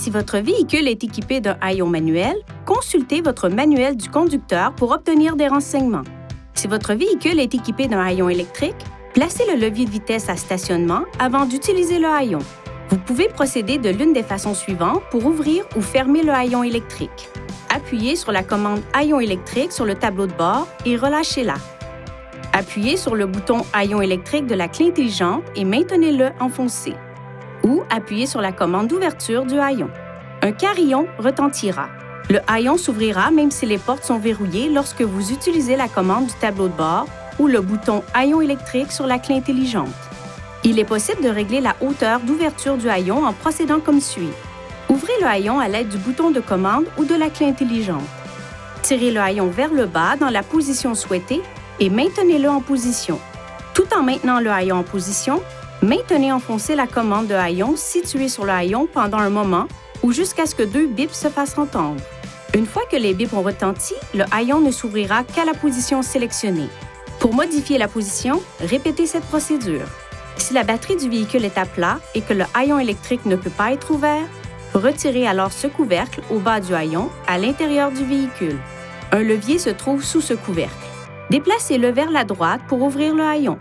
Si votre véhicule est équipé d'un haillon manuel, consultez votre manuel du conducteur pour obtenir des renseignements. Si votre véhicule est équipé d'un haillon électrique, placez le levier de vitesse à stationnement avant d'utiliser le haillon. Vous pouvez procéder de l'une des façons suivantes pour ouvrir ou fermer le haillon électrique. Appuyez sur la commande haillon électrique sur le tableau de bord et relâchez-la. Appuyez sur le bouton haillon électrique de la clé intelligente et maintenez-le enfoncé. Ou appuyez sur la commande d'ouverture du haillon. Un carillon retentira. Le haillon s'ouvrira même si les portes sont verrouillées lorsque vous utilisez la commande du tableau de bord ou le bouton haillon électrique sur la clé intelligente. Il est possible de régler la hauteur d'ouverture du haillon en procédant comme suit. Ouvrez le haillon à l'aide du bouton de commande ou de la clé intelligente. Tirez le haillon vers le bas dans la position souhaitée et maintenez-le en position. Tout en maintenant le haillon en position, maintenez enfoncée la commande de haillon située sur le haillon pendant un moment ou jusqu'à ce que 2 bips se fassent entendre. Une fois que les bips ont retenti, le haillon ne s'ouvrira qu'à la position sélectionnée. Pour modifier la position, répétez cette procédure. Si la batterie du véhicule est à plat et que le haillon électrique ne peut pas être ouvert, retirez alors ce couvercle au bas du haillon à l'intérieur du véhicule. Un levier se trouve sous ce couvercle. Déplacez-le vers la droite pour ouvrir le haillon.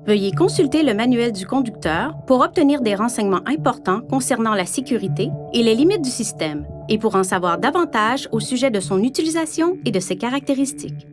Veuillez consulter le manuel du conducteur pour obtenir des renseignements importants concernant la sécurité et les limites du système et pour en savoir davantage au sujet de son utilisation et de ses caractéristiques.